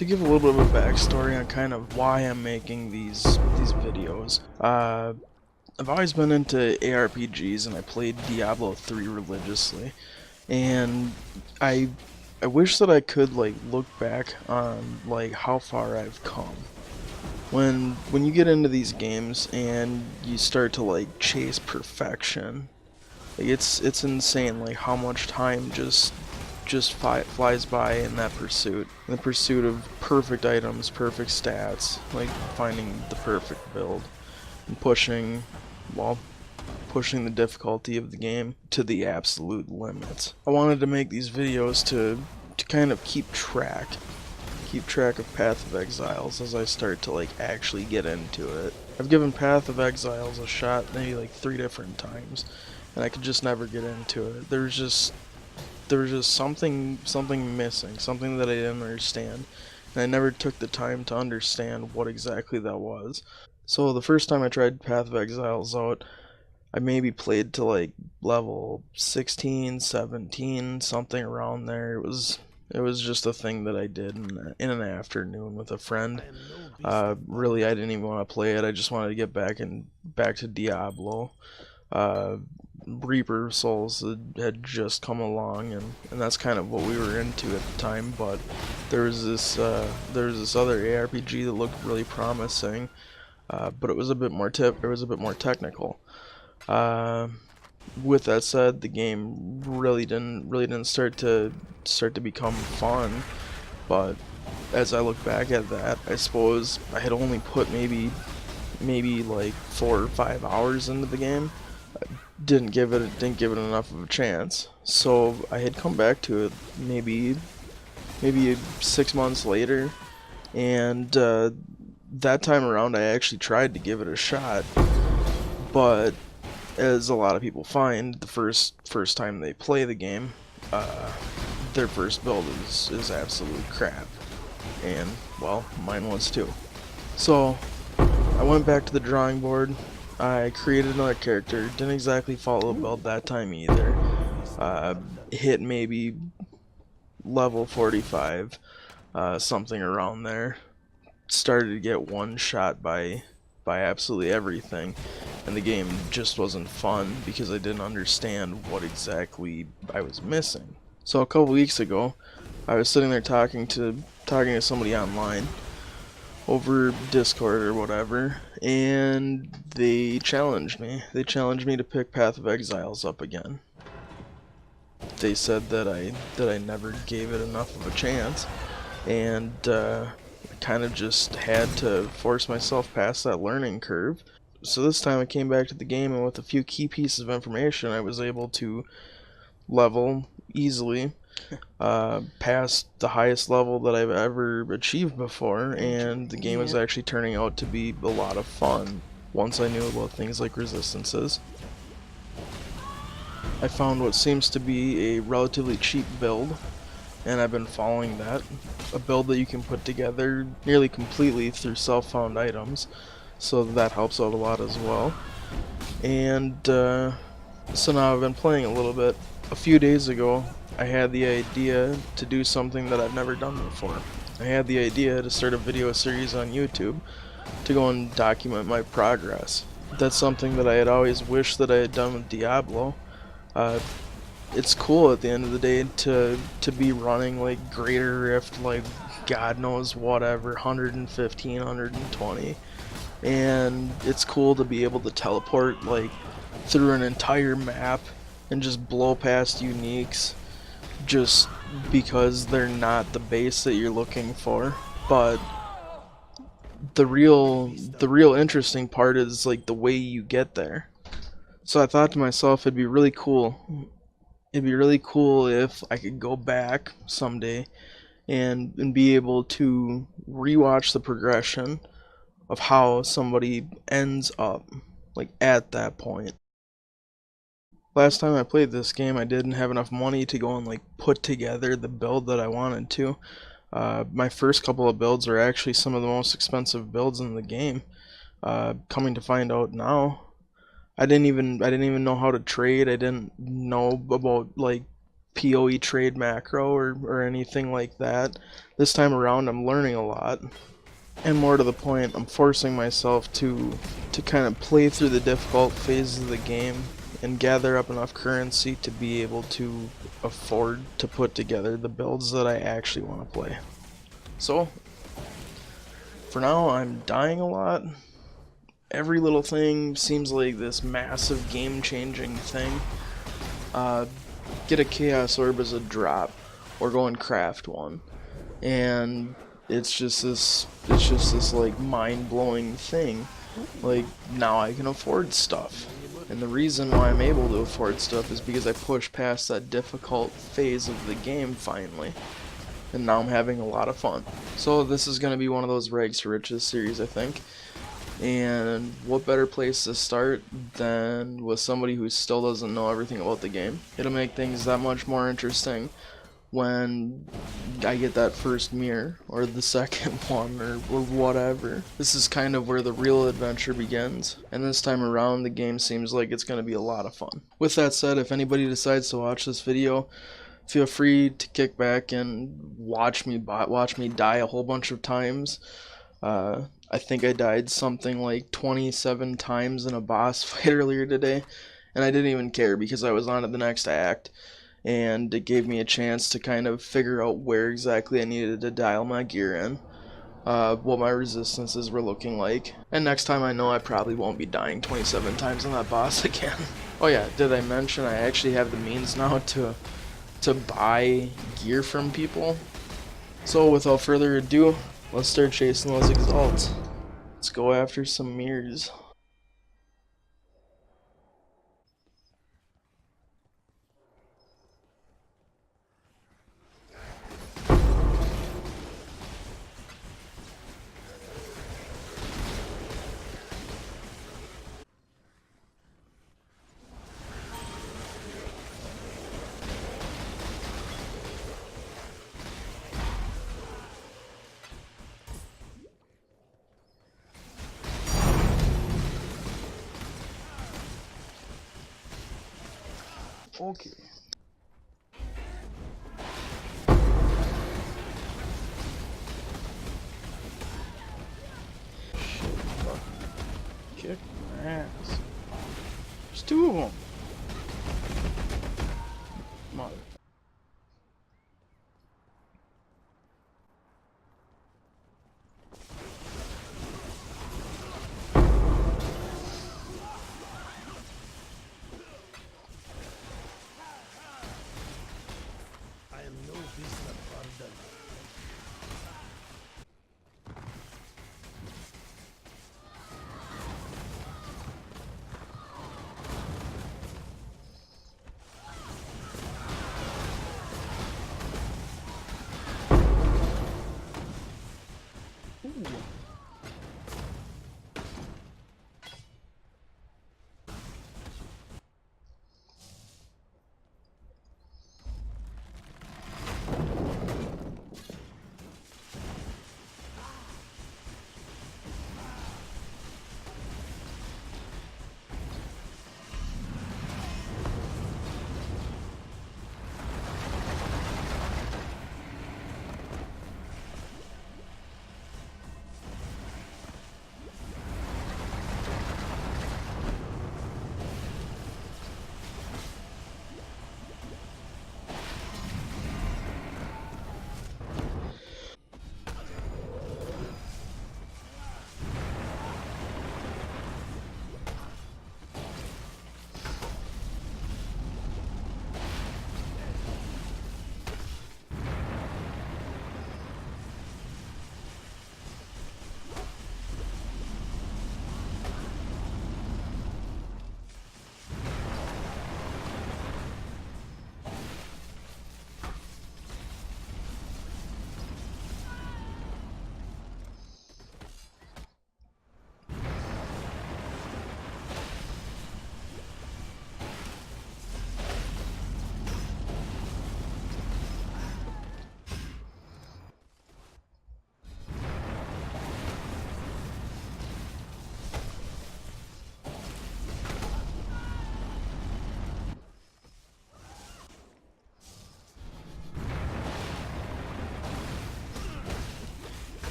To give a little bit of a backstory on kind of why I'm making these videos, I've always been into ARPGs and I played Diablo 3 religiously, and I I wish that I could like look back on like how far I've come. When you get into these games and you start to like chase perfection, like it's insane like how much time just flies by in that pursuit. In the pursuit of perfect items, perfect stats, like finding the perfect build and well, pushing the difficulty of the game to the absolute limits. I wanted to make these videos to kind of keep track of Path of Exiles as I start to like actually get into it. I've given Path of Exiles a shot maybe like 3 different times, and I could just never get into it. There was just something missing, something that I didn't understand, and I never took the time to understand what exactly that was. So the first time I tried Path of Exiles out, I maybe played to like level 16, 17, something around there. It was just a thing that I did in an afternoon with a friend. Really, I didn't even want to play it. I just wanted to get back to Diablo. Uh, Reaper Souls had just come along, and that's kind of what we were into at the time. But there was this other ARPG that looked really promising, but it was a bit more technical. Uh, with that said, the game really didn't start to become fun. But as I look back at that, I suppose I had only put maybe like 4 or 5 hours into the game. Didn't give it enough of a chance. So I had come back to it maybe 6 months later, and that time around I actually tried to give it a shot, but as a lot of people find, the first time they play the game, their first build is absolute crap, and well, mine was too. So I went back to the drawing board. I created another character. Didn't exactly follow the build that time either. Hit maybe level 45, something around there. Started to get one shot by absolutely everything, and the game just wasn't fun because I didn't understand what exactly I was missing. So a couple weeks ago, I was sitting there talking to somebody online over Discord or whatever, and they challenged me. They challenged me to pick Path of Exiles up again. They said that I never gave it enough of a chance, and I kind of just had to force myself past that learning curve. So this time I came back to the game, and with a few key pieces of information, I was able to level easily past the highest level that I've ever achieved before, and the game is actually turning out to be a lot of fun once I knew about things like resistances. I found what seems to be a relatively cheap build, and I've been following that. A build that you can put together nearly completely through self-found items, so that helps out a lot as well. And so now I've been playing a little bit. A few days ago, I had the idea to do something that I've never done before. I had the idea to start a video series on YouTube to go and document my progress. That's something that I had always wished that I had done with Diablo. It's cool at the end of the day to be running like Greater Rift, like God knows whatever, 115, 120, and it's cool to be able to teleport like through an entire map and just blow past uniques just because they're not the base that you're looking for. But the real interesting part is like the way you get there. So I thought to myself, it'd be really cool. It'd be really cool if I could go back someday and be able to rewatch the progression of how somebody ends up like at that point. Last time I played this game, I didn't have enough money to go and like put together the build that I wanted to. My first couple of builds are actually some of the most expensive builds in the game. Coming to find out now, I didn't even know how to trade. I didn't know about like PoE trade macro or anything like that. This time around I'm learning a lot. And more to the point, I'm forcing myself to kind of play through the difficult phases of the game and gather up enough currency to be able to afford to put together the builds that I actually want to play. So, for now, I'm dying a lot. Every little thing seems like this massive game-changing thing. Get a Chaos Orb as a drop, or go and craft one. And it's just this like mind-blowing thing. Like, now I can afford stuff. And the reason why I'm able to afford stuff is because I pushed past that difficult phase of the game finally. And now I'm having a lot of fun. So this is going to be one of those Rags to Riches series, I think. And what better place to start than with somebody who still doesn't know everything about the game. It'll make things that much more interesting when I get that first mirror, or the second one, or whatever. This is kind of where the real adventure begins, and this time around the game seems like it's going to be a lot of fun. With that said, if anybody decides to watch this video, feel free to kick back and watch me die a whole bunch of times. I think I died something like 27 times in a boss fight earlier today, and I didn't even care because I was on to the next act. And it gave me a chance to kind of figure out where exactly I needed to dial my gear in, what my resistances were looking like, and next time I know I probably won't be dying 27 times on that boss again. Oh yeah, did I mention I actually have the means now to buy gear from people? So without further ado, let's start chasing those Exiles. Let's go after some mirrors. Okay. Shit, fucking kick my ass. There's two of them. Mother.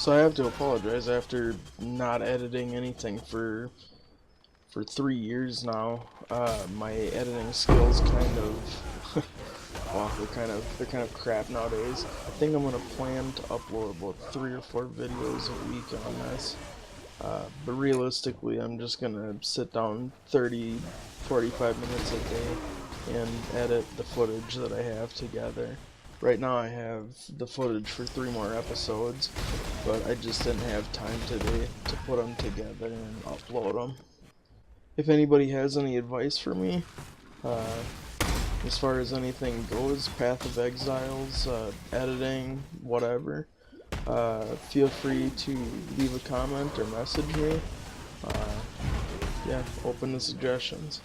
So I have to apologize after not editing anything for 3 years now. My editing skills kind of well, they're kind of crap nowadays. I think I'm gonna plan to upload about 3 or 4 videos a week on this. But realistically, I'm just gonna sit down 30, 45 minutes a day and edit the footage that I have together. Right now I have the footage for 3 more episodes, but I just didn't have time today to put them together and upload them. If anybody has any advice for me, as far as anything goes, Path of Exiles, editing, whatever, feel free to leave a comment or message me. Yeah, open to suggestions.